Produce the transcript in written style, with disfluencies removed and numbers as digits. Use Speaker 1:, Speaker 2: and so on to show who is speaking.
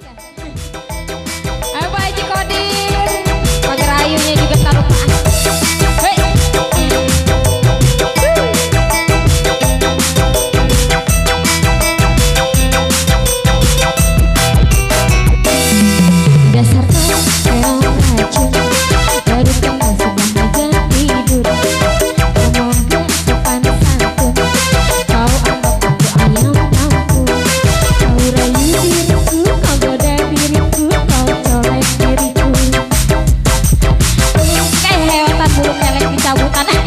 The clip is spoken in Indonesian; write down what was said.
Speaker 1: Ayo Pak Haji Kodir, pagar ayunya juga taruh Pak. Hei. Dasar kau memang racun, baru kenal sudah aja tidur. Semoga sopan santun, kau anggap aku ayam kampung. Kau rayu diriku, kau goda diriku, kau colek diriku. Kayak hewan burung nyelek di cabutan.